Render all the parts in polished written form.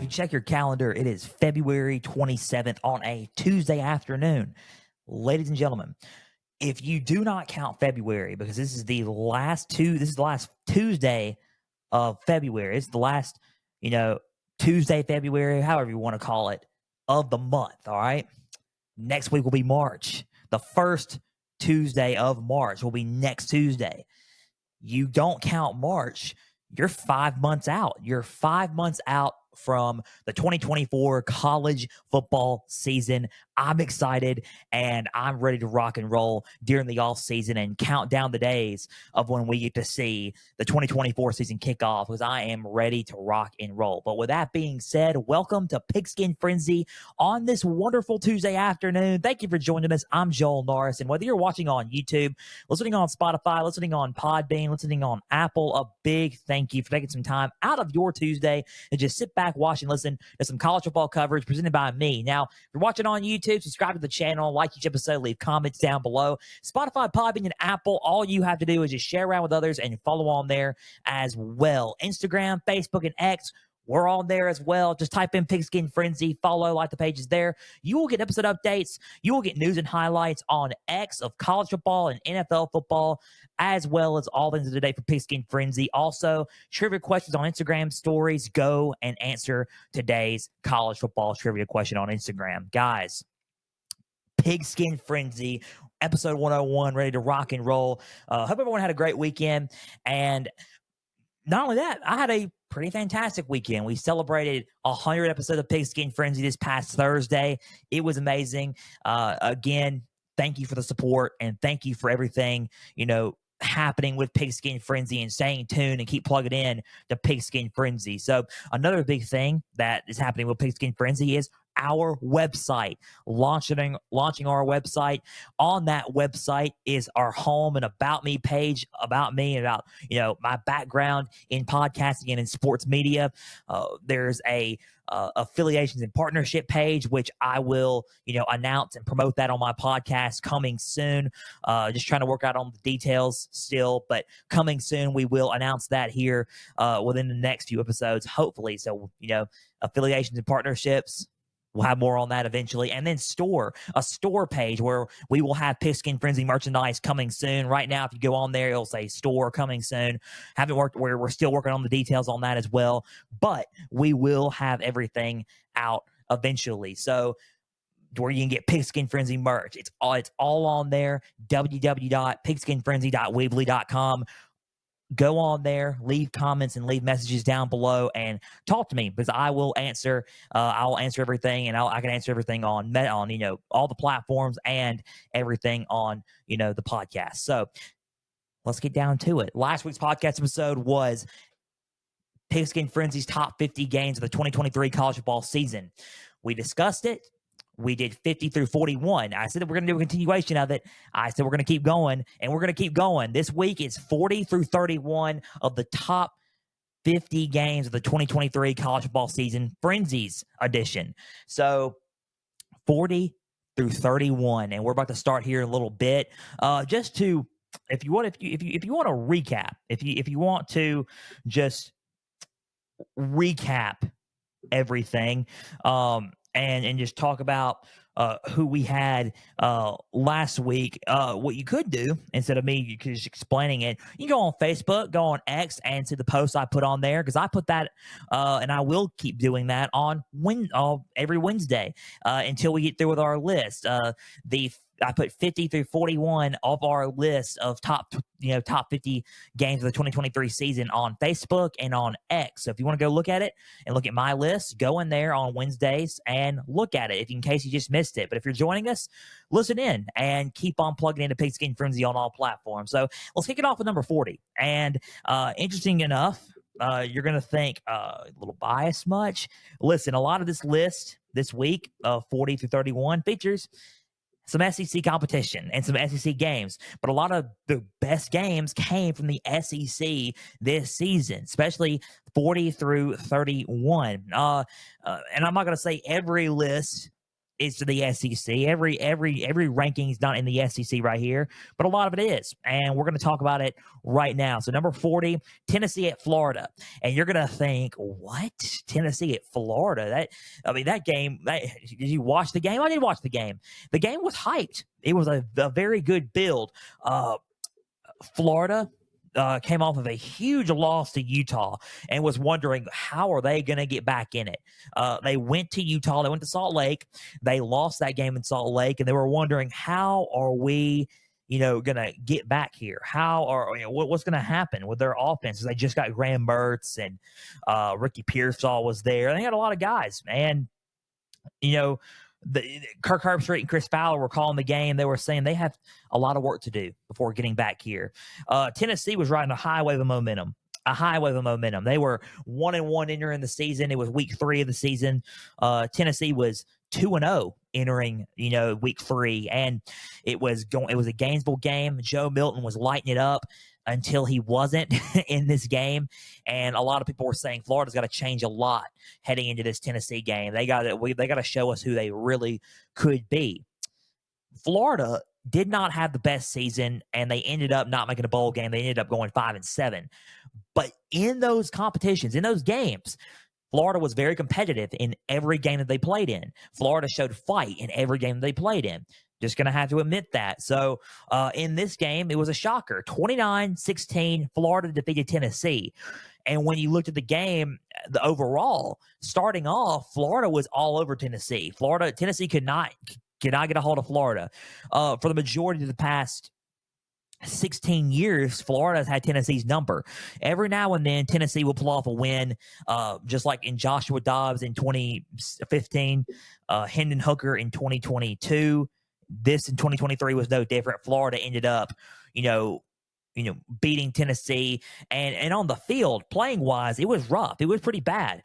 you check your calendar, it is February 27th on a Tuesday afternoon. Ladies and gentlemen, if you do not count February, because this is the last Tuesday of February. It's the last, Tuesday, February, however you want to call it, of the month. All right. Next week will be March. The first Tuesday of March will be next Tuesday. You don't count March, you're 5 months out. You're 5 months out from the 2024 college football season. I'm excited and I'm ready to rock and roll during the off season and count down the days of when we get to see the 2024 season kick off, because I am ready to rock and roll. But with that being said, welcome to Pigskin Frenzy on this wonderful Tuesday afternoon. Thank you for joining us. I'm Joel Norris, and whether you're watching on YouTube, listening on Spotify, listening on Podbean, listening on Apple, a big thank you for taking some time out of your Tuesday and just sit back, watch, and listen to some college football coverage presented by me. Now, if you're watching on YouTube, subscribe to the channel, like each episode, leave comments down below. Spotify, Podbean, and Apple, all you have to do is just share around with others and follow on there as well. Instagram, Facebook, and X, we're on there as well. Just type in Pigskin Frenzy, follow, like the pages there. You will get episode updates. You will get news and highlights on X of college football and NFL football, as well as all things of the day for Pigskin Frenzy. Also, trivia questions on Instagram stories. Go and answer today's college football trivia question on Instagram. Guys, Pigskin Frenzy, episode 101, ready to rock and roll. Hope everyone had a great weekend. And not only that, I had a pretty fantastic weekend. We celebrated 100 episodes of Pigskin Frenzy this past Thursday. It was amazing. Again, thank you for the support and thank you for everything, happening with Pigskin Frenzy, and staying tuned and keep plugging in to Pigskin Frenzy. So another big thing that is happening with Pigskin Frenzy is our website, launching our website. On that website is our home and about me page, about me and about my background in podcasting and in sports media. There's a affiliations and partnership page, which I will announce and promote that on my podcast coming soon. Just trying to work out on the details still, but coming soon. We will announce that here within the next few episodes, hopefully. So affiliations and partnerships, we'll have more on that eventually. And then a store page where we will have Pigskin Frenzy merchandise coming soon. Right now, if you go on there, it'll say store coming soon. Haven't worked where we're still working on the details on that as well. But we will have everything out eventually. So where you can get Pigskin Frenzy merch. It's all on there. www.pigskinfrenzy.weebly.com. Go on there, leave comments and leave messages down below, and talk to me, because I will answer. I'll answer everything, and I can answer everything on all the platforms and everything on the podcast. So let's get down to it. Last week's podcast episode was Pigskin Frenzy's top 50 games of the 2023 college football season. We discussed it. We did 50 through 41. I said that we're going to do a continuation of it. I said we're going to keep going, and we're going to keep going. This week, it's 40 through 31 of the top 50 games of the 2023 college football season, Frenzy's edition. So 40 through 31, and we're about to start here in a little bit. Just to, if you want to recap, if you want to just recap everything, and just talk about who we had last week. What you could do, instead of me just explaining it, you can go on Facebook, go on X, and see the posts I put on there, because I put that, and I will keep doing that on every Wednesday until we get through with our list. I put 50 through 41 of our list of top 50 games of the 2023 season on Facebook and on X. So if you want to go look at it and look at my list, go in there on Wednesdays and look at it in case you just missed it. But if you're joining us, listen in and keep on plugging into Pigskin Frenzy on all platforms. So let's kick it off with number 40. And interesting enough, you're going to think a little biased much. Listen, a lot of this list this week of 40 through 31 features some SEC competition and some SEC games, but a lot of the best games came from the SEC this season, especially 40 through 31. And I'm not going to say every list is to the SEC. Every ranking is not in the SEC right here, but a lot of it is, and we're going to talk about it right now. So number 40, Tennessee at Florida, and you're going to think, what? Tennessee at Florida? That game. Did you watch the game? I did watch the game. The game was hyped. It was a very good build. Florida came off of a huge loss to Utah and was wondering how are they going to get back in it. They went to Utah. They went to Salt Lake. They lost that game in Salt Lake, and they were wondering how are we, going to get back here? How are what's going to happen with their offense? They just got Graham Mertz and Ricky Pearsall was there. They had a lot of guys, and Kirk Herbstreit and Chris Fowler were calling the game. They were saying they have a lot of work to do before getting back here. Tennessee was riding a high wave of momentum. They were 1-1 entering the season. It was week 3 of the season. Tennessee was 2-0 entering, week 3, and it was a Gainesville game. Joe Milton was lighting it up until he wasn't in this game. And a lot of people were saying Florida's got to change a lot heading into this Tennessee game. They got to show us who they really could be. Florida did not have the best season, and they ended up not making a bowl game. They ended up going 5-7. But in those competitions, in those games, Florida was very competitive in every game that they played in. Florida showed fight in every game they played in. Just going to have to admit that. So in this game, it was a shocker. 29-16, Florida defeated Tennessee. And when you looked at the game, the overall, starting off, Florida was all over Tennessee. Tennessee could not get a hold of Florida. For the majority of the past 16 years, Florida has had Tennessee's number. Every now and then, Tennessee will pull off a win, just like in Joshua Dobbs in 2015, Hendon Hooker in 2022. This in 2023 was no different. Florida ended up, beating Tennessee, and on the field, playing wise, it was rough. It was pretty bad.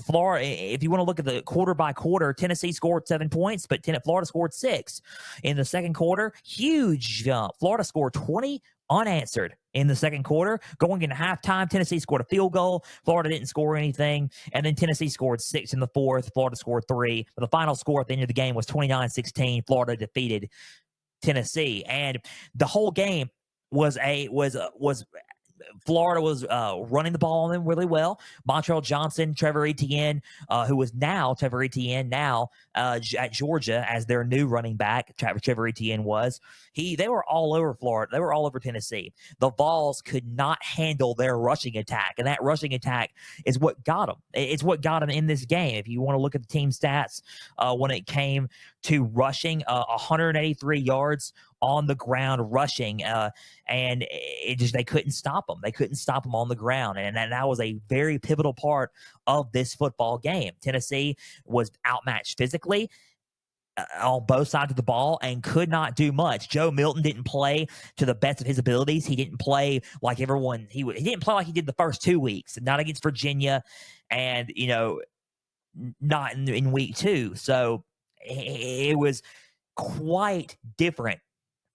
Florida, if you want to look at the quarter by quarter, Tennessee scored 7 points, but Florida scored 6 in the second quarter. Huge jump. Florida scored 20 unanswered in the second quarter. Going into halftime, Tennessee scored a field goal. Florida didn't score anything. And then Tennessee scored 6 in the fourth. Florida scored 3. But the final score at the end of the game was 29-16. Florida defeated Tennessee. And the whole game was Florida was running the ball on them really well. Montrell Johnson, Trevor Etienne, who was now Trevor Etienne, at Georgia as their new running back. Trevor Etienne was. They were all over Florida. They were all over Tennessee. The Vols could not handle their rushing attack, and that rushing attack is what got them. It's what got them in this game. If you want to look at the team stats, when it came to rushing, 183 yards on the ground rushing, and they couldn't stop them. They couldn't stop them on the ground, and that was a very pivotal part of this football game. Tennessee was outmatched physically on both sides of the ball and could not do much. Joe Milton didn't play to the best of his abilities. He didn't play like everyone. He didn't play like he did the first 2 weeks, not against Virginia, and not in week 2. So it was quite different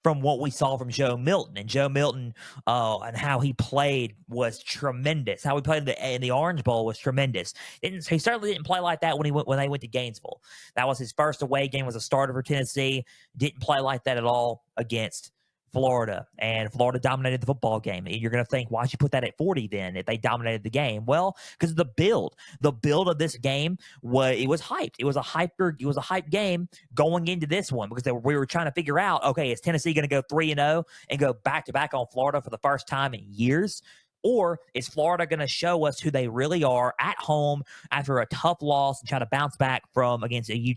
from what we saw from Joe Milton. And Joe Milton and how he played was tremendous. How he played in the Orange Bowl was tremendous. He certainly didn't play like that when they went to Gainesville. That was his first away game as a starter for Tennessee. Didn't play like that at all against Florida, and Florida dominated the football game. And you're going to think, why'd you put that at 40 then if they dominated the game? Well, because the build of this game was hyped. It was a hyped game going into this one because we were trying to figure out, okay, is Tennessee going to go 3-0 and go back to back on Florida for the first time in years? Or is Florida going to show us who they really are at home after a tough loss and try to bounce back from against a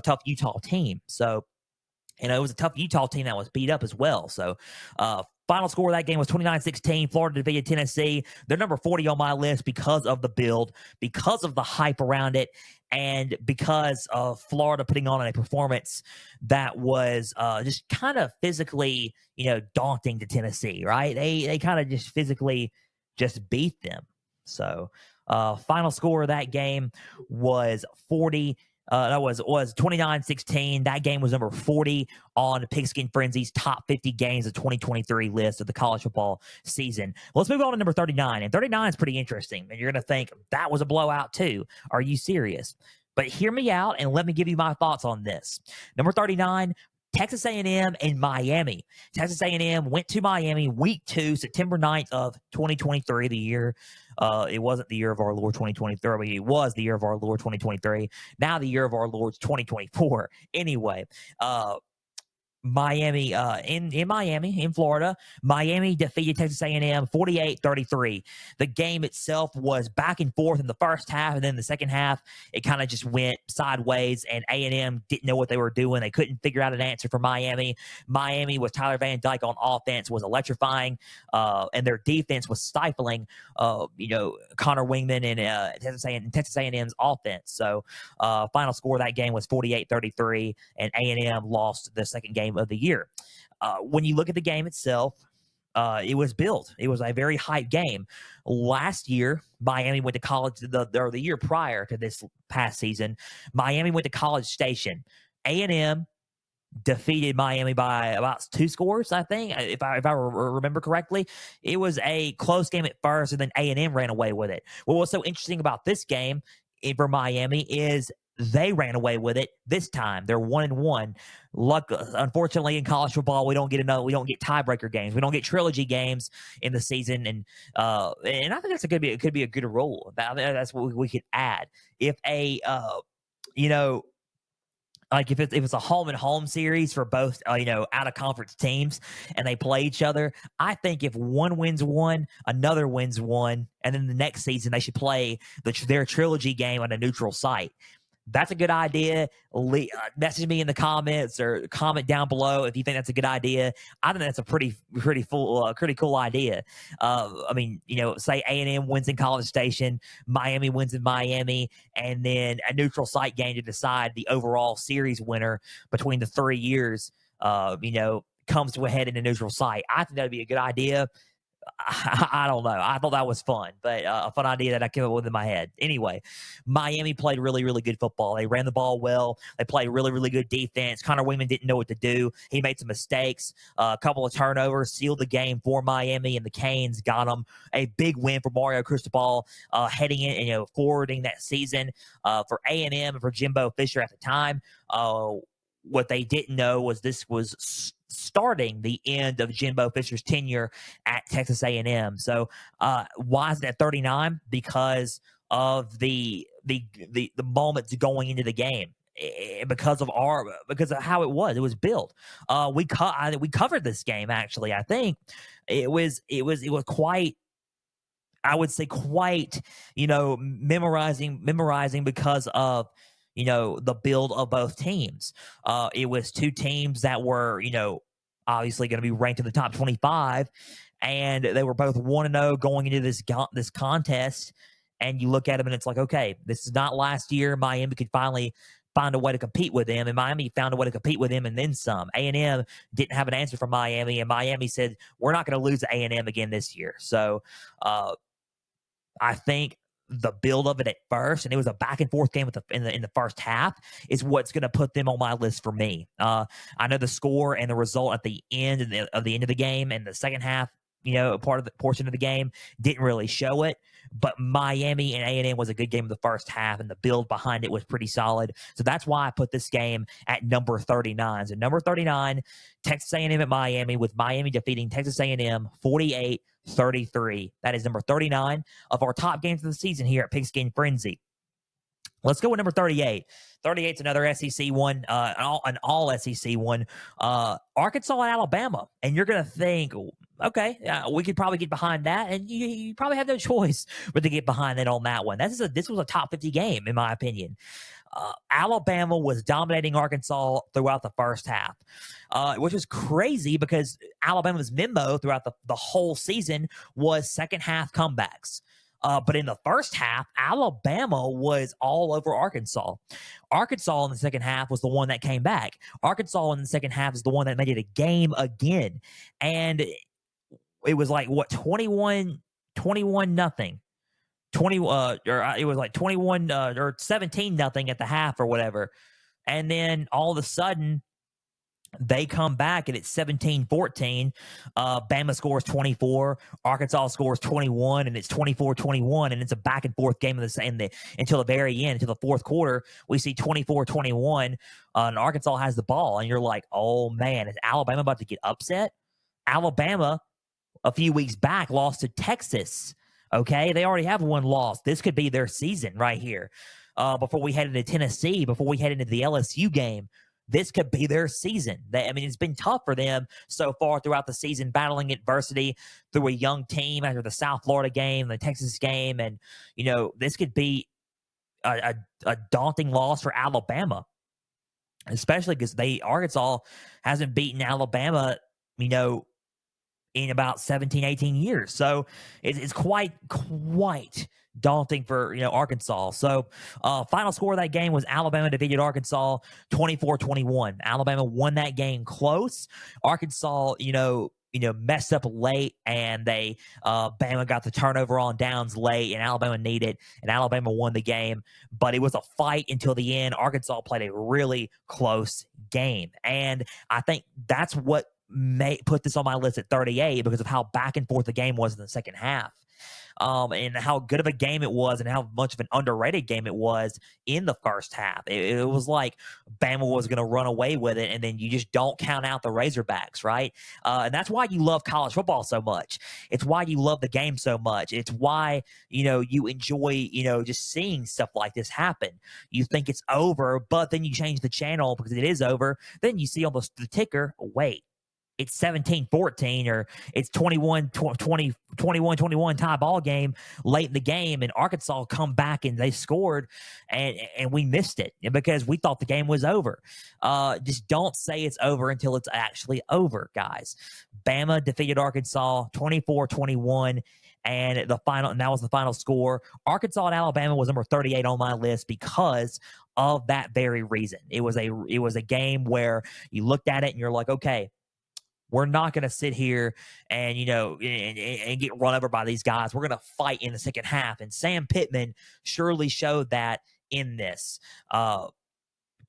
tough Utah team? So, it was a tough Utah team that was beat up as well. So, final score of that game was 29-16. Florida defeated Tennessee. They're number 40 on my list because of the build, because of the hype around it, and because of Florida putting on a performance that was just kind of physically, daunting to Tennessee, right? They kind of just physically just beat them. So, final score of that game was 40. That was 29-16. That game was number 40 on Pigskin Frenzy's top 50 games of 2023 list of the college football season. Let's move on to number 39. And 39 is pretty interesting. And you're going to think that was a blowout too. Are you serious? But hear me out and let me give you my thoughts on this. Number 39, Texas A&M and Miami. Texas A&M went to Miami week 2, September 9th of 2023, the year. It wasn't the year of our Lord 2023. But it was the year of our Lord 2023. Now the year of our Lord's 2024. Anyway, Miami, in Miami, in Florida, Miami defeated Texas A&M 48-33. The game itself was back and forth in the first half, and then the second half, it kind of just went sideways, and A&M didn't know what they were doing. They couldn't figure out an answer for Miami. Miami with Tyler Van Dyke on offense was electrifying, and their defense was stifling, Connor Wingman and Texas A&M's offense. So, final score of that game was 48-33, and A&M lost the second game of the year. When you look at the game itself, it was built. It was a very hype game. Last year, Miami went to college. The year prior to this past season, Miami went to College Station. A&M defeated Miami by about 2 scores, I think, if I remember correctly. It was a close game at first, and then A&M ran away with it. What was so interesting about this game for Miami is they ran away with it this time. They're 1-1. Unfortunately, in college football, we don't get tiebreaker games. We don't get trilogy games in the season, and I think it could be a good rule. That's what we could add. If like if it's a home and home series for both out of conference teams and they play each other, I think if one wins one, another wins one, and then the next season they should play their trilogy game on a neutral site. That's a good idea. Message me in the comments or comment down below if you think that's a good idea. I think that's a pretty cool idea. Say A&M wins in College Station, Miami wins in Miami, and then a neutral site game to decide the overall series winner between the 3 years. Comes to a head in a neutral site. I think that'd be a good idea. I don't know. I thought that was fun, but a fun idea that I came up with in my head. Anyway, Miami played really, really good football. They ran the ball well. They played really, really good defense. Connor Wingman didn't know what to do. He made some mistakes. A couple of turnovers sealed the game for Miami, and the Canes got them a big win for Mario Cristobal heading in and forwarding that season for A&M and for Jimbo Fisher at the time. What they didn't know was this was starting the end of Jimbo Fisher's tenure at Texas A&M. So why is it at 39? Because of the moments going into the game. Because of how it was built. We covered this game actually. I think it was quite. I would say quite memorizing because of the build of both teams. It was 2 teams that were obviously going to be ranked in the top 25, and they were both 1-0 going into this contest. And you look at them and it's like, okay, this is not last year. Miami could finally find a way to compete with them, and Miami found a way to compete with them and then some. A&M didn't have an answer for Miami, and Miami said, we're not going to lose to A&M again this year. So I think the build of it at first, and it was a back and forth game in the first half, is what's going to put them on my list for me. I know the score and the result at the end of the game and the second half, part of the portion of the game didn't really show it. But Miami and A&M was a good game in the first half, and the build behind it was pretty solid. So that's why I put this game at number 39. So number 39, Texas A&M at Miami, with Miami defeating Texas A&M 48-33. That is number 39 of our top games of the season here at Pigskin Frenzy. Let's go with number 38. 38 is another SEC one, an all SEC one. Arkansas and Alabama. And you're going to think, okay, we could probably get behind that. And you probably have no choice but to get behind it on that one. This was a top 50 game, in my opinion. Alabama was dominating Arkansas throughout the first half, which was crazy because Alabama's memo throughout the whole season was second half comebacks. But in the first half, Alabama was all over Arkansas. Arkansas in the second half was the one that came back. Arkansas in the second half is the one that made it a game again. And it was like, 21 nothing. It was like 21 or 17 nothing at the half or whatever. And then all of a sudden, They come back and it's 17-14. Bama scores 24. Arkansas scores 21, and it's 24-21. And it's a back and forth game until the very end, until the fourth quarter. We see 24-21, and Arkansas has the ball. And you're like, oh, man, is Alabama about to get upset? Alabama, a few weeks back, lost to Texas. Okay, they already have one loss. This could be their season right here. Before we head into Tennessee, before we head into the LSU game, this could be their season. It's been tough for them so far throughout the season, battling adversity through a young team after the South Florida game, the Texas game, and this could be a daunting loss for Alabama, especially because Arkansas hasn't beaten Alabama, in about 17, 18 years. So it's quite daunting for Arkansas. So final score of that game was Alabama defeated Arkansas 24-21. Alabama won that game close. Arkansas, messed up late, and Bama got the turnover on downs late, and Alabama needed, and Alabama won the game. But it was a fight until the end. Arkansas played a really close game, and I think that's what put this on my list at 38 because of how back and forth the game was in the second half. And how good of a game it was, and how much of an underrated game it was in the first half. It was like Bama was going to run away with it, and then you just don't count out the Razorbacks, right? And that's why you love college football so much. It's why you love the game so much. It's why you enjoy just seeing stuff like this happen. You think it's over, but then you change the channel because it is over. Then you see on the ticker, wait, it's 17-14, or it's 21-21 tie ball game late in the game, and Arkansas come back and they scored, and we missed it because we thought the game was over. Just don't say it's over until it's actually over, guys. Bama defeated Arkansas 24-21. And that was the final score. Arkansas and Alabama was number 38 on my list because of that very reason. It was a game where you looked at it and you're like, okay, we're not going to sit here and and get run over by these guys. We're going to fight in the second half. And Sam Pittman surely showed that in this.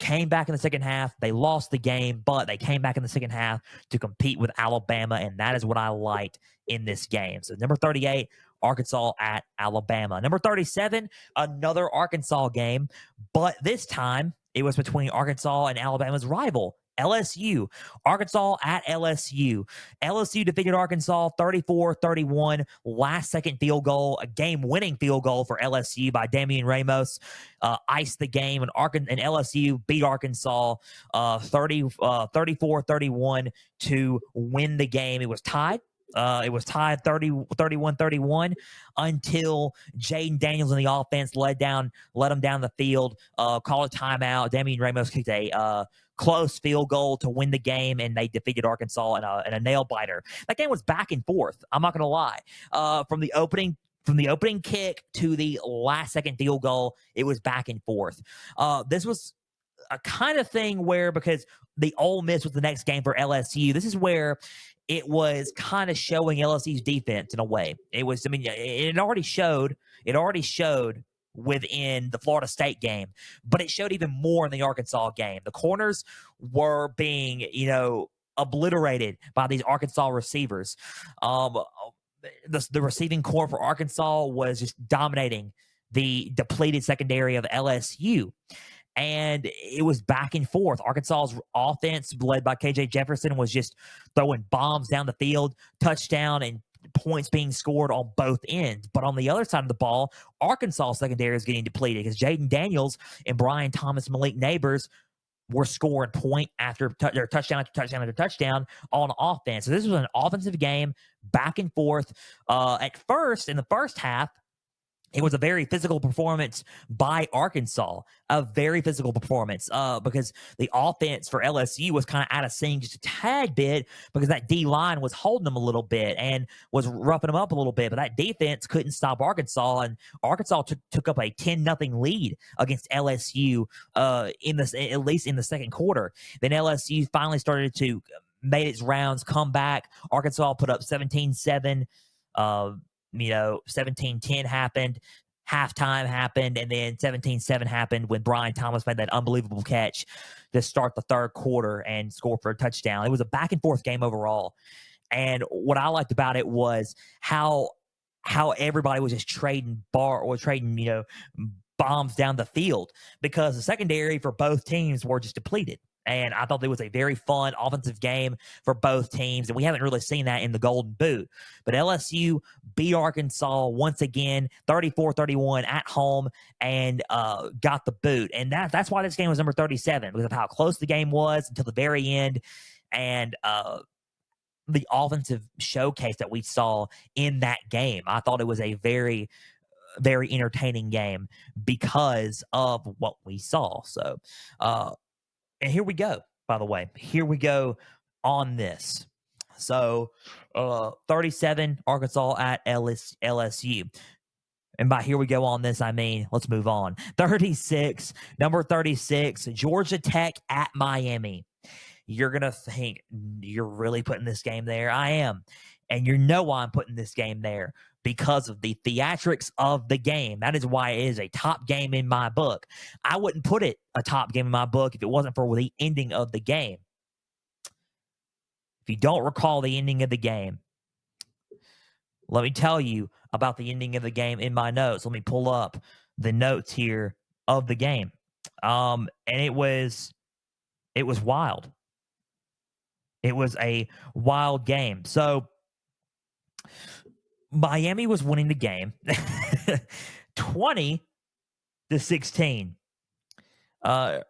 Came back in the second half. They lost the game, but they came back in the second half to compete with Alabama, and that is what I liked in this game. So number 38, Arkansas at Alabama. Number 37, another Arkansas game, but this time it was between Arkansas and Alabama's rival, LSU. Arkansas at LSU. LSU defeated Arkansas 34-31. Last second field goal, a game-winning field goal for LSU by Damian Ramos. Iced the game, and LSU beat Arkansas 34-31 to win the game. It was tied. It was tied 31-31 until Jaden Daniels in the offense let them down the field, called a timeout. Damian Ramos kicked a close field goal to win the game, and they defeated Arkansas in a nail biter. That game was back and forth. I'm not going to lie. From the opening kick to the last second field goal, it was back and forth. This was a kind of thing where, because the Ole Miss was the next game for LSU, this is where it was kind of showing LSU's defense in a way. It was, it already showed within the Florida State game, but it showed even more in the Arkansas game. The corners were being, obliterated by these Arkansas receivers. The receiving core for Arkansas was just dominating the depleted secondary of LSU. And it was back and forth. Arkansas's offense, led by KJ Jefferson, was just throwing bombs down the field, touchdown, and points being scored on both ends. But on the other side of the ball, Arkansas secondary is getting depleted because Jaden Daniels and Brian Thomas, Malik Neighbors were scoring point after touchdown after touchdown after touchdown on offense. So this was an offensive game, back and forth. At first, in the first half, it was a very physical performance by Arkansas, a very physical performance because the offense for LSU was kind of out of sync just a tad bit because that D-line was holding them a little bit and was roughing them up a little bit. But that defense couldn't stop Arkansas, and Arkansas took up a 10-0 lead against LSU at least in the second quarter. Then LSU finally started to made its rounds, come back. Arkansas put up 17-7. 17-10 happened. halftime happened, and then 17-7 happened when Brian Thomas made that unbelievable catch to start the third quarter and score for a touchdown. It was a back and forth game overall. And what I liked about it was how everybody was just trading bombs down the field, because the secondary for both teams were just depleted. And I thought it was a very fun offensive game for both teams. And we haven't really seen that in the Golden Boot. But LSU beat Arkansas once again, 34-31 at home, and got the boot. And that's why this game was number 37, because of how close the game was until the very end. And the offensive showcase that we saw in that game. I thought it was a very, very entertaining game because of what we saw. So, and here we go, by the way. Here we go on this. So, 37, Arkansas at LSU. And by here we go on this, I mean, let's move on. 36, number 36, Georgia Tech at Miami. You're going to think, you're really putting this game there? I am. And you know why I'm putting this game there, because of the theatrics of the game. That is why it is a top game in my book. I wouldn't put it a top game in my book if it wasn't for the ending of the game. If you don't recall the ending of the game, let me tell you about the ending of the game in my notes. Let me pull up the notes here of the game. And it was wild. It was a wild game. So Miami was winning the game 20-16. I'm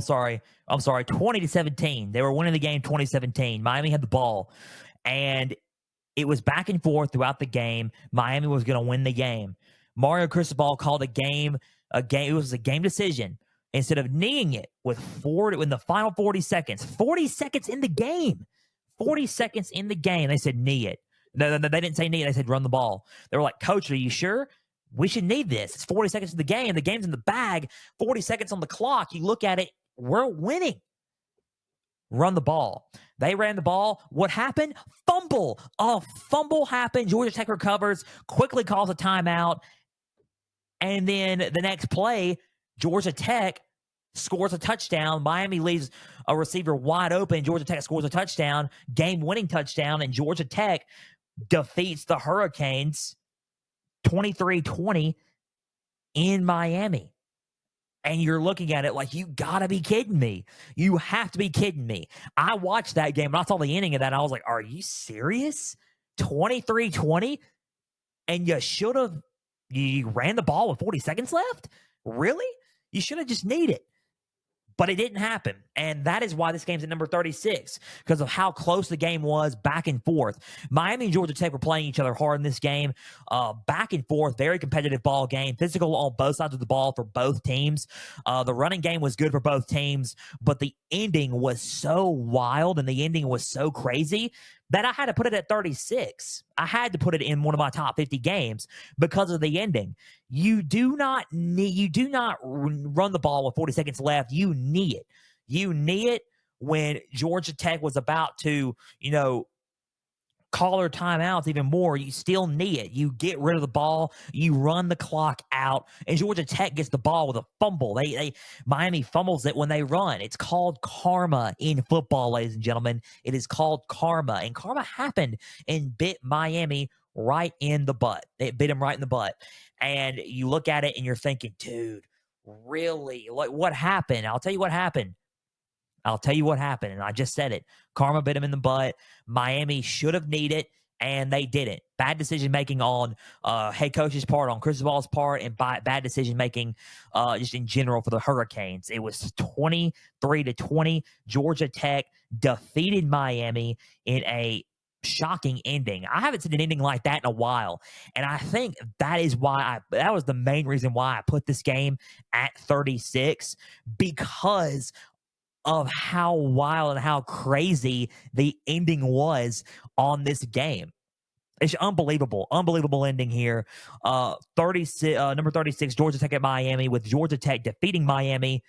sorry, 20-17. They were winning the game 20-17. Miami had the ball, and it was back and forth throughout the game. Miami was going to win the game. Mario Cristobal called a game. It was a game decision. Instead of kneeing it in the final 40 seconds, 40 seconds in the game, 40 seconds in the game, they said knee it. No, they didn't say knee it. They said run the ball. They were like, Coach, are you sure? We should need this. It's 40 seconds in the game. The game's in the bag. 40 seconds on the clock. You look at it, we're winning. Run the ball. They ran the ball. What happened? Fumble. A fumble happened. Georgia Tech recovers, quickly calls a timeout. And then the next play, Georgia Tech scores a touchdown. Miami leaves a receiver wide open. Georgia Tech scores a touchdown, game-winning touchdown, and Georgia Tech defeats the Hurricanes 23-20 in Miami. And you're looking at it like, you got to be kidding me. You have to be kidding me. I watched that game, and I saw the ending of that, and I was like, are you serious? 23-20? And you ran the ball with 40 seconds left? Really? You should have just needed it. But it didn't happen. And that is why this game's at number 36, because of how close the game was, back and forth. Miami and Georgia Tech were playing each other hard in this game. Back and forth, very competitive ball game. Physical on both sides of the ball for both teams. The running game was good for both teams, but the ending was so wild and the ending was so crazy that I had to put it at 36. I had to put it in one of my top 50 games because of the ending. You do not run the ball with 40 seconds left. You knee it. You knee it when Georgia Tech was about to, call their timeouts even more. You still knee it. You get rid of the ball. You run the clock out, and Georgia Tech gets the ball with a fumble. Miami fumbles it when they run. It's called karma in football, ladies and gentlemen. It is called karma, and karma happened and bit Miami right in the butt. It bit him right in the butt, and you look at it and you're thinking, dude, really? Like, what happened? I'll tell you what happened. And I just said it. Karma bit him in the butt. Miami should have needed it, and they didn't. Bad decision-making on head coach's part, on Cristobal's part, and bad decision-making just in general for the Hurricanes. It was 23-20. Georgia Tech defeated Miami in a shocking ending. I haven't seen an ending like that in a while, and I think that was the main reason why I put this game at 36, because of how wild and how crazy the ending was on this game. It's unbelievable ending here. 36, number 36, Georgia Tech at Miami, with Georgia Tech defeating Miami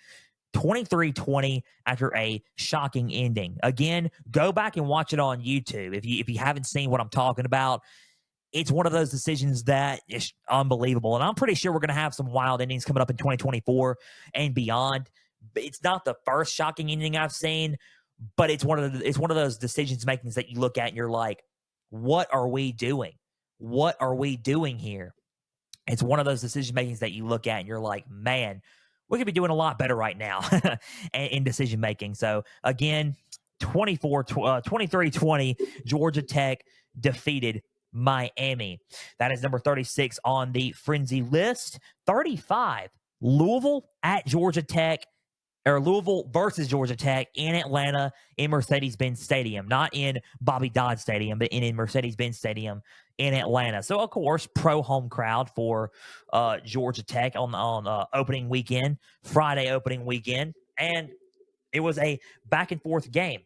23-20 after a shocking ending. Again, go back and watch it on YouTube if you haven't seen what I'm talking about. it's one of those decisions that is unbelievable. And I'm pretty sure we're going to have some wild endings coming up in 2024 and beyond. It's not the first shocking ending I've seen, but it's one of those decisions makings that you look at and you're like, what are we doing? What are we doing here? It's one of those decision makings that you look at and you're like, man, we could be doing a lot better right now in decision making. So again, 23-20, Georgia Tech defeated Miami. That is number 36 on the frenzy list. 35, Louisville at Georgia Tech, or Louisville versus Georgia Tech in Atlanta in Mercedes-Benz Stadium, not in Bobby Dodd Stadium, but in Mercedes-Benz Stadium in Atlanta. So, of course, pro home crowd for Georgia Tech on opening weekend, Friday opening weekend, and it was a back and forth game.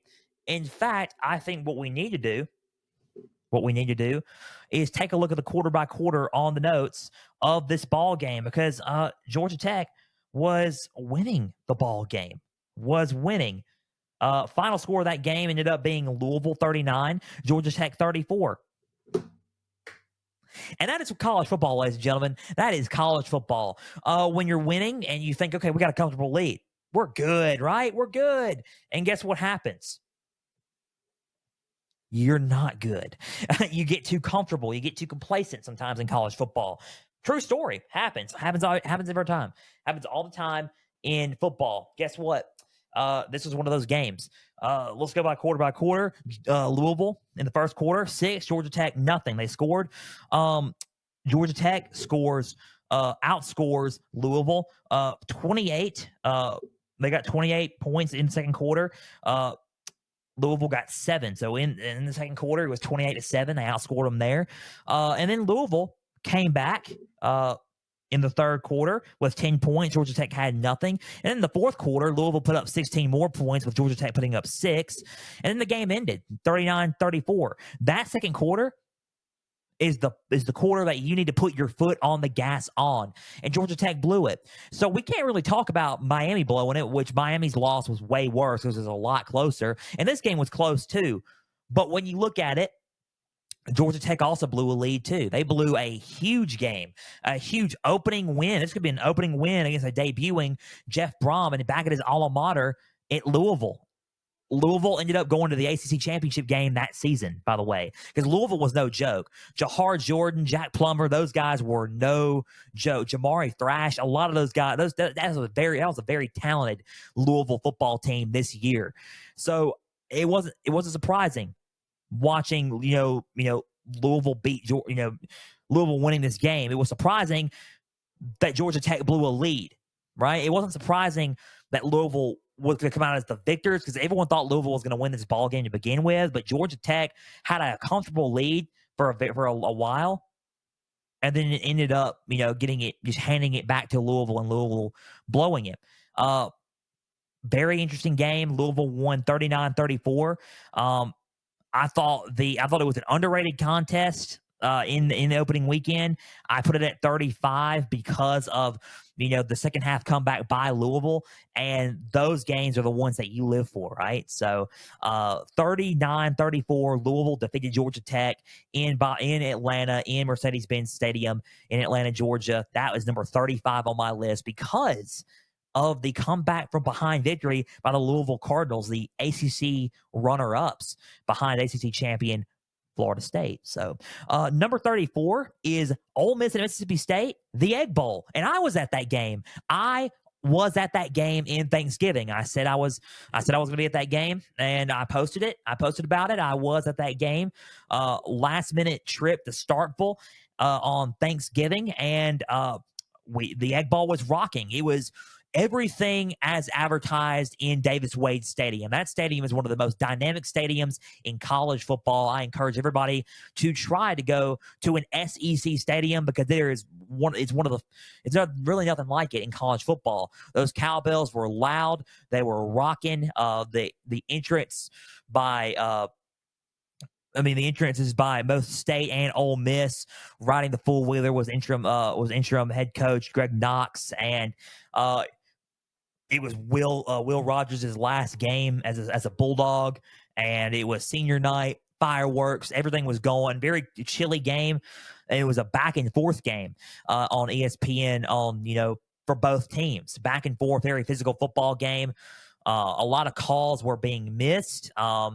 In fact, I think what we need to do is take a look at the quarter by quarter on the notes of this ball game, because Georgia Tech was winning the ball game, was winning. Final score of that game ended up being Louisville 39, Georgia Tech 34. And that is college football, ladies and gentlemen. That is college football. When you're winning and you think, okay, we got a comfortable lead. We're good, right? We're good. And guess what happens? You're not good. You get too comfortable. You get too complacent sometimes in college football. True story. Happens every time. Happens all the time in football. Guess what? This was one of those games. Let's go by quarter. Louisville in the first quarter, 6. Georgia Tech, nothing. They scored. Georgia Tech outscores Louisville 28. They got 28 points in the second quarter. Louisville got 7. So in the second quarter, it was 28-7. They outscored them there. And then Louisville came back in the third quarter with 10 points. Georgia Tech had nothing. And in the fourth quarter, Louisville put up 16 more points with Georgia Tech putting up 6. And then the game ended 39-34. That second quarter is the quarter that you need to put your foot on the gas on, and Georgia Tech blew it. So we can't really talk about Miami blowing it, which Miami's loss was way worse because it was a lot closer, and this game was close too. But when you look at it, Georgia Tech also blew a lead too. They blew a huge game, a huge opening win. This could be an opening win against a debuting Jeff Brom and back at his alma mater at Louisville. Louisville ended up going to the ACC championship game that season, by the way, because Louisville was no joke. Jahar Jordan, Jack Plummer, those guys were no joke. Jamari Thrash, a lot of those guys. That was a very talented Louisville football team this year. So it wasn't surprising watching Louisville beat Louisville winning this game. It was surprising that Georgia Tech blew a lead, right? It wasn't surprising that Louisville was going to come out as the victors because everyone thought Louisville was going to win this ball game to begin with, but Georgia Tech had a comfortable lead for a while, and then it ended up, just handing it back to Louisville and Louisville blowing it. Very interesting game. Louisville won 39-34. I thought it was an underrated contest in the opening weekend. I put it at 35 because of the second half comeback by Louisville, and those games are the ones that you live for, right? So 39-34, Louisville defeated Georgia Tech in Atlanta in Mercedes-Benz Stadium in Atlanta, Georgia. That was number 35 on my list because of the comeback from behind victory by the Louisville Cardinals, the ACC runner-ups behind ACC champion Florida State. So number 34 is Ole Miss and Mississippi State, the Egg Bowl. And I was at that game. I was at that game in Thanksgiving. I said I was going to be at that game, and I posted it. I posted about it. I was at that game. Last minute trip to Starkville on Thanksgiving, and the Egg Bowl was rocking. It was everything as advertised in Davis-Wade Stadium. That stadium is one of the most dynamic stadiums in college football. I encourage everybody to try to go to an SEC stadium because it's not really nothing like it in college football. Those cowbells were loud. They were rocking. The entrance by the entrance is by both State and Ole Miss. Riding the full wheeler was interim head coach Greg Knox, and it was Will Rogers' last game as a Bulldog, and it was senior night, fireworks, everything was going. Very chilly game. And it was a back and forth game on ESPN for both teams. Back and forth, very physical football game. A lot of calls were being missed. Uh,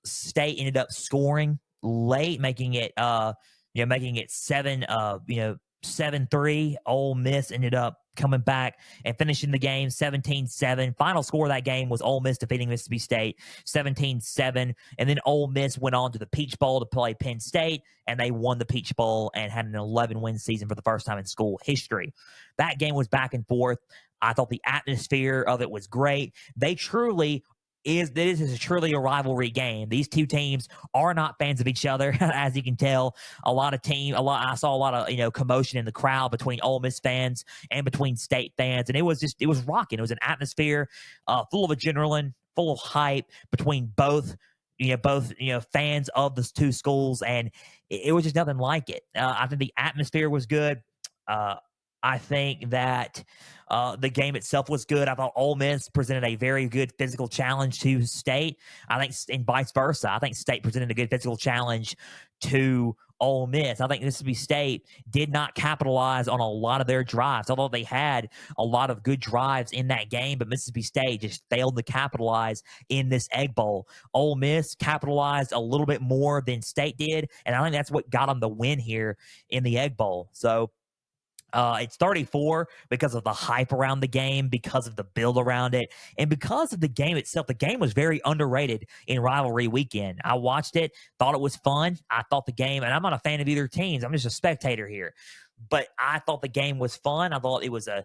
State ended up scoring late, making it 7-3. Ole Miss ended up coming back and finishing the game 17-7. Final score of that game was Ole Miss defeating Mississippi State 17-7. And then Ole Miss went on to the Peach Bowl to play Penn State, and they won the Peach Bowl and had an 11-win season for the first time in school history. That game was back and forth. I thought the atmosphere of it was great. This is truly a rivalry game. These two teams are not fans of each other, as you can tell. I saw a lot of commotion in the crowd between Ole Miss fans and between State fans, and it was rocking. It was an atmosphere full of adrenaline, full of hype between both fans of the two schools, and it was just nothing like it. I think the atmosphere was good. I think that the game itself was good. I thought Ole Miss presented a very good physical challenge to State. And vice versa. I think State presented a good physical challenge to Ole Miss. I think Mississippi State did not capitalize on a lot of their drives, although they had a lot of good drives in that game. But Mississippi State just failed to capitalize in this Egg Bowl. Ole Miss capitalized a little bit more than State did, and I think that's what got them the win here in the Egg Bowl. So it's 34 because of the hype around the game, because of the build around it, and because of the game itself. The game was very underrated in rivalry weekend. I watched it, thought it was fun. I thought the game, and I'm not a fan of either teams. I'm just a spectator here. But I thought the game was fun. I thought it was the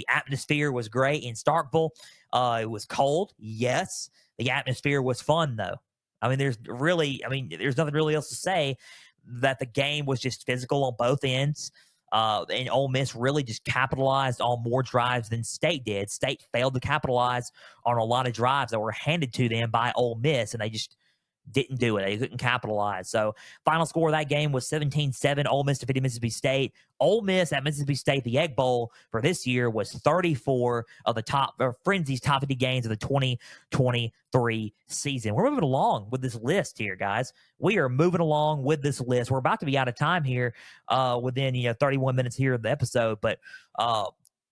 atmosphere was great in Starkville. It was cold, yes. The atmosphere was fun though. There's nothing really else to say. That the game was just physical on both ends. And Ole Miss really just capitalized on more drives than State did. State failed to capitalize on a lot of drives that were handed to them by Ole Miss, and they just didn't do it. They couldn't capitalize. So final score of that game was 17-7. Ole Miss defeated Mississippi State. Ole Miss at Mississippi State, the Egg Bowl for this year was 34 of the Frenzy's top 50 games of the 2023 season. We're moving along with this list here, guys. We are moving along with this list. We're about to be out of time here within 31 minutes here of the episode, but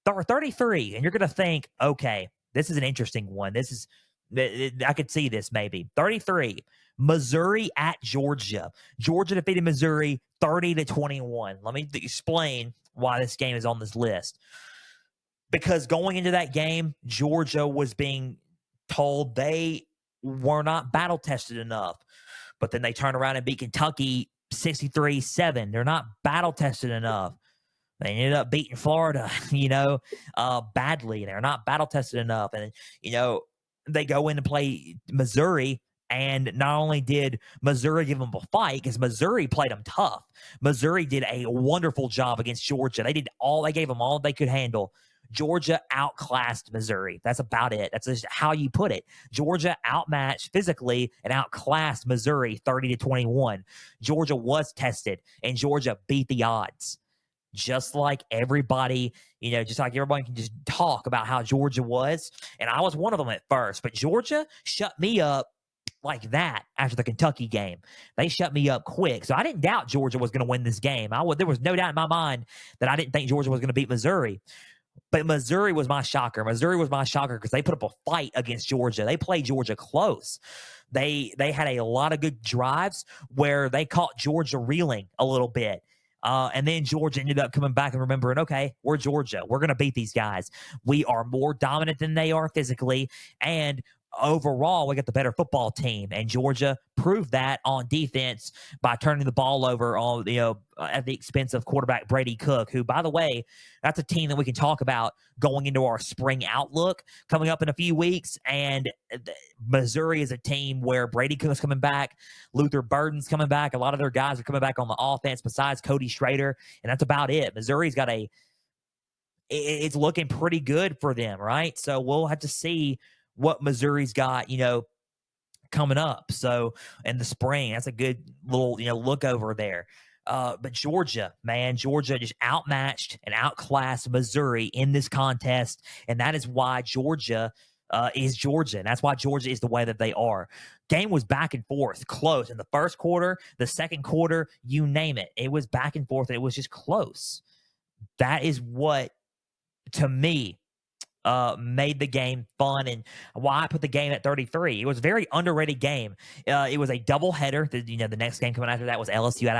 33, and you're going to think, okay, this is an interesting one. I could see this maybe. 33, Missouri at Georgia. Georgia defeated Missouri 30-21. Let me explain why this game is on this list. Because going into that game, Georgia was being told they were not battle tested enough. But then they turned around and beat Kentucky 63-7. They're not battle tested enough. They ended up beating Florida, badly. They're not battle tested enough. And, they go in to play Missouri, and not only did Missouri give them a fight, because Missouri played them tough. Missouri did a wonderful job against Georgia. They gave them all they could handle. Georgia outclassed Missouri. That's about it. That's just how you put it. Georgia outmatched physically and outclassed Missouri 30-21. Georgia was tested, and Georgia beat the odds. Just like everybody can just talk about how Georgia was. And I was one of them at first, but Georgia shut me up like that after the Kentucky game. They shut me up quick. So I didn't doubt Georgia was going to win this game. There was no doubt in my mind that I didn't think Georgia was going to beat Missouri. But Missouri was my shocker. Missouri was my shocker because they put up a fight against Georgia. They played Georgia close. They had a lot of good drives where they caught Georgia reeling a little bit. And then Georgia ended up coming back and remembering, okay, we're Georgia. We're going to beat these guys. We are more dominant than they are physically. And overall, we got the better football team. And Georgia proved that on defense by turning the ball over at the expense of quarterback Brady Cook, who, by the way, that's a team that we can talk about going into our spring outlook coming up in a few weeks. And Missouri is a team where Brady Cook's coming back, Luther Burden's coming back. A lot of their guys are coming back on the offense besides Cody Schrader, and that's about it. Missouri's got it's looking pretty good for them, right? So we'll have to see what Missouri's got, coming up. So in the spring, that's a good little, look over there. But Georgia just outmatched and outclassed Missouri in this contest. And that is why Georgia is Georgia. And that's why Georgia is the way that they are. Game was back and forth, close. In the first quarter, the second quarter, you name it. It was back and forth, and it was just close. That is what, to me, made the game fun and why I put the game at 33. It was a very underrated game. It was a doubleheader. The next game coming after that was LSU at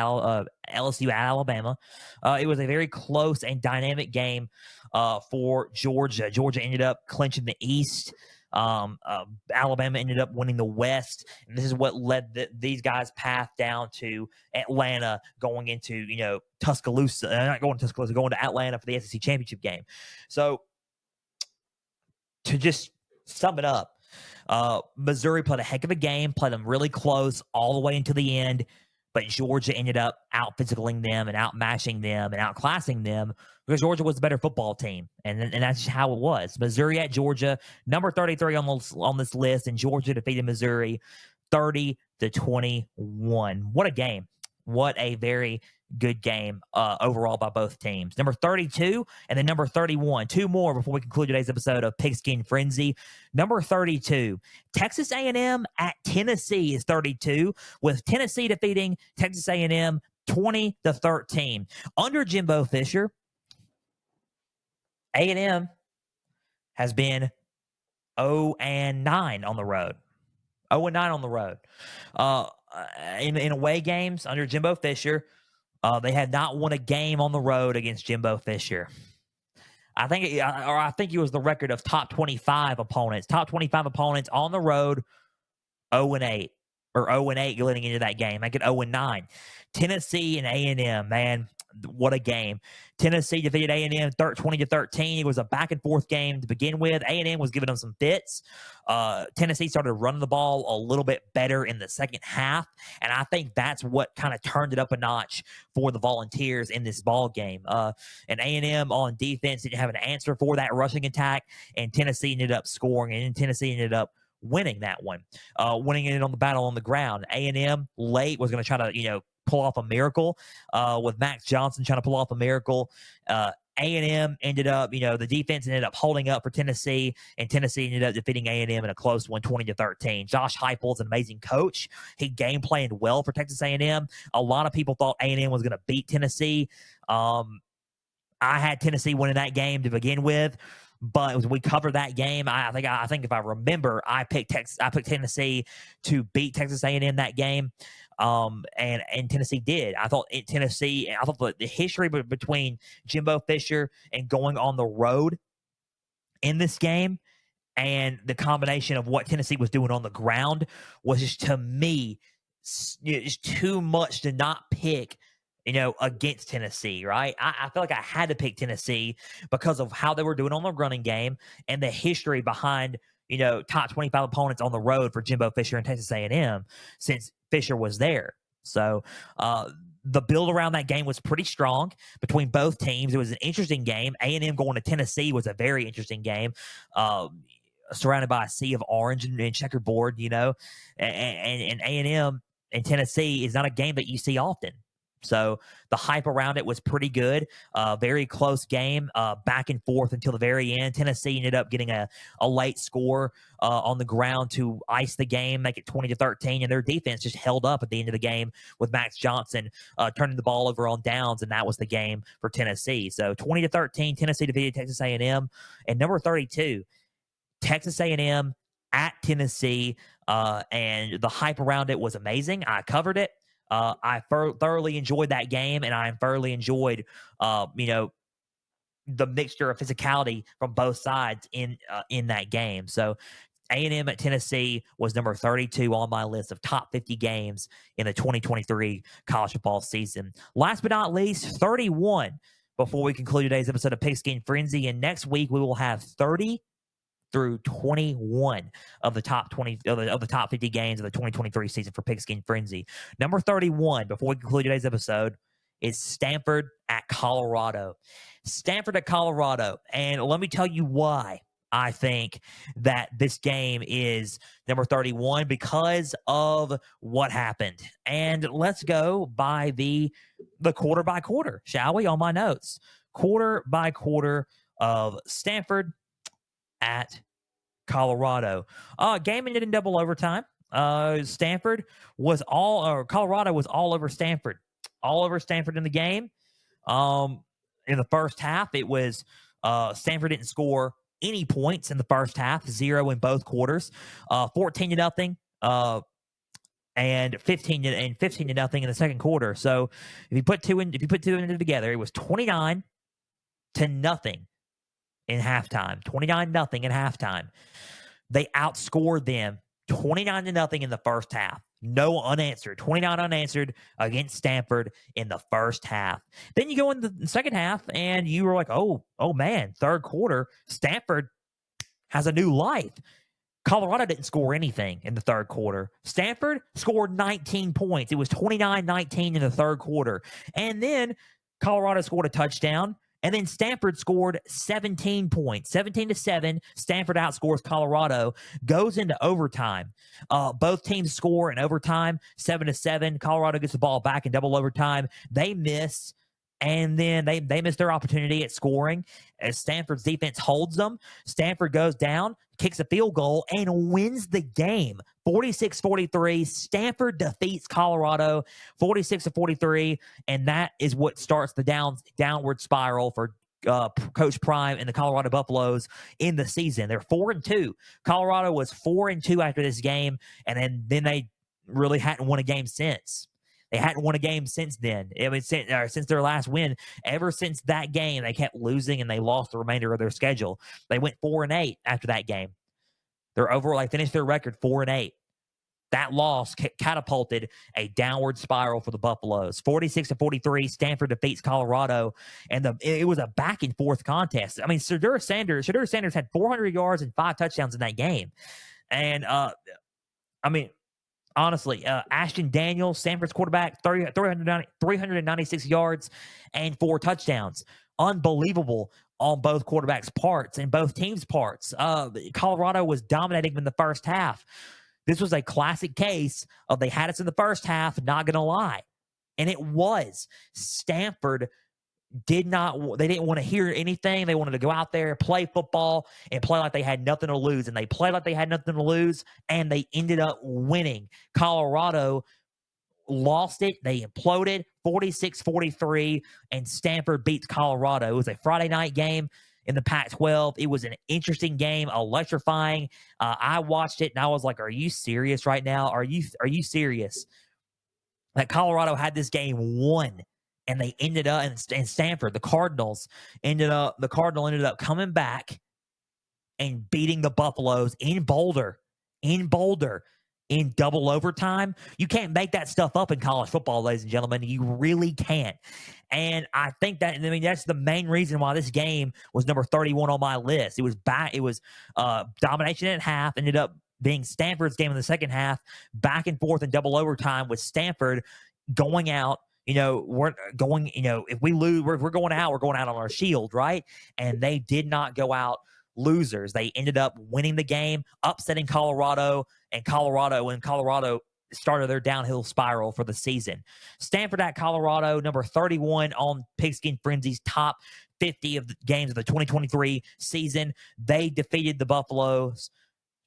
Alabama. It was a very close and dynamic game for Georgia. Georgia ended up clinching the East. Alabama ended up winning the West, and this is what led these guys' path down to Atlanta, going into Tuscaloosa, not going to Tuscaloosa, going to Atlanta for the SEC championship game. So, to just sum it up, Missouri played a heck of a game, played them really close all the way into the end, but Georgia ended up out-physicaling them and outmatching them and outclassing them because Georgia was the better football team, and that's just how it was. Missouri at Georgia, number 33 on this list, and Georgia defeated Missouri 30-21. What a game. What a very good game overall by both teams. Number 32 and then number 31. Two more before we conclude today's episode of Pigskin Frenzy. Number 32, Texas A&M at Tennessee is 32, with Tennessee defeating Texas A&M 20-13. Under Jimbo Fisher, A&M has been 0-9 on the road. 0-9 on the road. In away games under Jimbo Fisher, they had not won a game on the road against Jimbo Fisher. I think it was the record of top 25 opponents. Top 25 opponents on the road, 0-8 or 0-8 leading into that game. Make it 0-9. Tennessee and A&M, man, what a game. Tennessee defeated A&M 20-13. It was a back and forth game to begin with. A&M was giving them some fits. Tennessee started running the ball a little bit better in the second half, and I think that's what kind of turned it up a notch for the Volunteers in this ball game. And A&M on defense didn't have an answer for that rushing attack, and Tennessee ended up scoring, and Tennessee ended up winning that one, winning it on the battle on the ground. A&M late was going to try to, pull off a miracle with Max Johnson trying to pull off a miracle. A&M ended up, the defense ended up holding up for Tennessee, and Tennessee ended up defeating A&M in a close one, 20-13. Josh Heupel's an amazing coach. He game planned well for Texas A&M. A lot of people thought A&M was going to beat Tennessee. I had Tennessee winning that game to begin with, but as we covered that game, I think if I remember, I picked Tennessee to beat Texas A&M that game. And Tennessee did. I thought the history between Jimbo Fisher and going on the road in this game, and the combination of what Tennessee was doing on the ground was just, to me, just too much to not pick, against Tennessee, right? I feel like I had to pick Tennessee because of how they were doing on the running game and the history behind, top 25 opponents on the road for Jimbo Fisher and Texas A&M since Fisher was there. So the build around that game was pretty strong between both teams. It was an interesting game. A&M going to Tennessee was a very interesting game. Surrounded by a sea of orange and checkerboard, and A&M and Tennessee is not a game that you see often. So the hype around it was pretty good. Very close game, back and forth until the very end. Tennessee ended up getting a late score on the ground to ice the game, make it 20-13, and their defense just held up at the end of the game with Max Johnson turning the ball over on downs, and that was the game for Tennessee. So 20-13, Tennessee defeated Texas A&M. And number 32, Texas A&M at Tennessee, and the hype around it was amazing. I covered it. I thoroughly enjoyed that game, and I thoroughly enjoyed, the mixture of physicality from both sides in that game. So A&M at Tennessee was number 32 on my list of top 50 games in the 2023 college football season. Last but not least, 31 before we conclude today's episode of Pigskin Frenzy. And next week we will have 30 through 21 of the top 20 of the top 50 games of the 2023 season for Pigskin Frenzy. Number 31, before we conclude today's episode, is Stanford at Colorado. Stanford at Colorado. And let me tell you why I think that this game is number 31, because of what happened. And let's go by the quarter by quarter, shall we? On my notes, quarter by quarter of Stanford at Colorado. Game ended in double overtime. Stanford was Colorado was all over Stanford. All over Stanford in the game. In the first half, it was Stanford didn't score any points in the first half, 0 in both quarters, 14 to nothing, and 15 to nothing in the second quarter. So if you put two in together, it was 29 to nothing in halftime. 29 nothing in halftime. They outscored them 29 to nothing in the first half. No unanswered. 29 unanswered against Stanford in the first half. Then you go in the second half and you were like, oh man, third quarter, Stanford has a new life. Colorado didn't score anything in the third quarter. Stanford scored 19 points. It was 29-19 in the third quarter. And then Colorado scored a touchdown. And then Stanford scored 17 points, 17-7. Stanford outscores Colorado, goes into overtime. Both teams score in overtime, 7-7. Colorado gets the ball back in double overtime. They miss, and then they miss their opportunity at scoring as Stanford's defense holds them. Stanford goes down, kicks a field goal, and wins the game. 46-43. Stanford defeats Colorado 46-43, and that is what starts the downward spiral for Coach Prime and the Colorado Buffaloes in the season. They're 4-2. Colorado was 4-2 after this game, and then they really hadn't won a game since. They hadn't won a game since then. I mean, since their last win. Ever since that game, they kept losing, and they lost the remainder of their schedule. They went 4-8 after that game. They're overall, they finished their record 4-8. That loss catapulted a downward spiral for the Buffaloes. 46-43, Stanford defeats Colorado, and it was a back and forth contest. I mean, Shedeur Sanders had 400 yards and 5 touchdowns in that game, and honestly, Ashton Daniels, Stanford's quarterback, 396 yards and 4 touchdowns. Unbelievable on both quarterbacks' parts and both teams' parts. Colorado was dominating in the first half. This was a classic case of they had us in the first half, not going to lie. And it was. Stanford they didn't want to hear anything. They wanted to go out there, play football, and play like they had nothing to lose. And they played like they had nothing to lose, and they ended up winning. Colorado lost it. They imploded 46-43, and Stanford beats Colorado. It was a Friday night game in the Pac-12. It was an interesting game, electrifying. I watched it, and I was like, are you serious right now? Are you serious? That Colorado had this game won, and they ended up, and Stanford, the Cardinal ended up coming back and beating the Buffaloes in Boulder, in double overtime. You can't make that stuff up in college football, ladies and gentlemen. You really can't. And I think that's the main reason why this game was number 31 on my list. It was domination at half, ended up being Stanford's game in the second half, back and forth in double overtime with Stanford going out. If we lose, we're going out on our shield, right? And they did not go out losers. They ended up winning the game, upsetting Colorado, and Colorado started their downhill spiral for the season. Stanford at Colorado, number 31 on Pigskin Frenzy's top 50 of the games of the 2023 season. They defeated the Buffaloes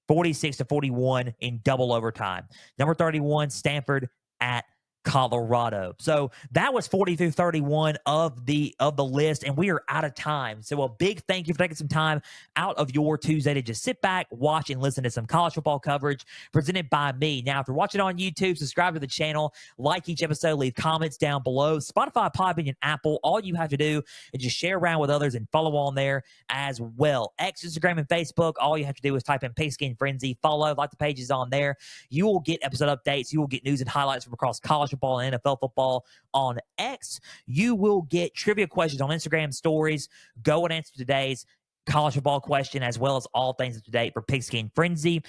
46-41 in double overtime. Number 31, Stanford at Colorado. So that was 40-31 of the list, and we are out of time. So a big thank you for taking some time out of your Tuesday to just sit back, watch, and listen to some college football coverage presented by me. Now, if you're watching on YouTube, subscribe to the channel, like each episode, leave comments down below. Spotify, Podbean, and Apple, all you have to do is just share around with others and follow on there as well. X, Instagram, and Facebook, all you have to do is type in Pigskin Frenzy, follow, like the pages on there. You will get episode updates. You will get news and highlights from across college football and NFL football on X. You will get trivia questions on Instagram stories. Go and answer today's college football question, as well as all things up to date for Pigskin Frenzy.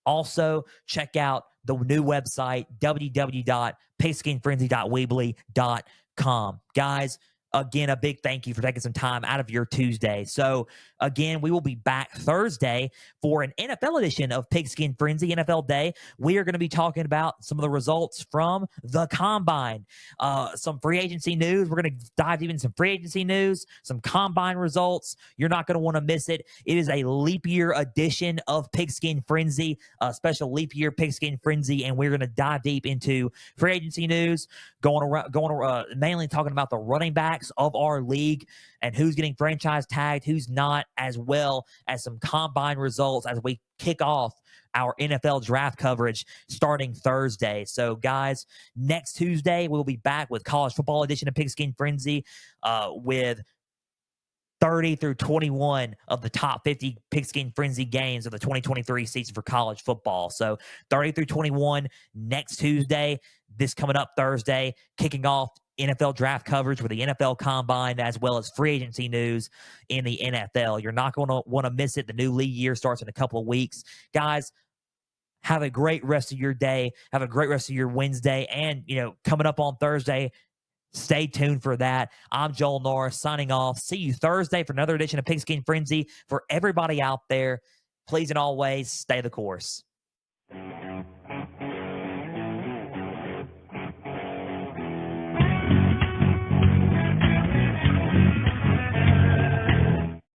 Also, check out the new website, www.pigskinfrenzy.weebly.com. Guys, again, a big thank you for taking some time out of your Tuesday. So, again, we will be back Thursday for an NFL edition of Pigskin Frenzy NFL Day. We are going to be talking about some of the results from the combine, some free agency news. We're going to dive deep into some free agency news, some combine results. You're not going to want to miss it. It is a leap year edition of Pigskin Frenzy, a special leap year Pigskin Frenzy, and we're going to dive deep into free agency news, mainly talking about the running backs of our league and who's getting franchise tagged, who's not, as well as some combine results as we kick off our NFL draft coverage starting Thursday. So, guys, next Tuesday, we'll be back with college football edition of Pigskin Frenzy with 30 through 21 of the top 50 Pigskin Frenzy games of the 2023 season for college football. So 30 through 21 next Tuesday, this coming up Thursday, kicking off NFL draft coverage with the NFL Combine as well as free agency news in the NFL. You're not going to want to miss it. The new league year starts in a couple of weeks. Guys, have a great rest of your day. Have a great rest of your Wednesday. And, coming up on Thursday, stay tuned for that. I'm Joel Norris signing off. See you Thursday for another edition of Pigskin Frenzy. For everybody out there, please and always stay the course.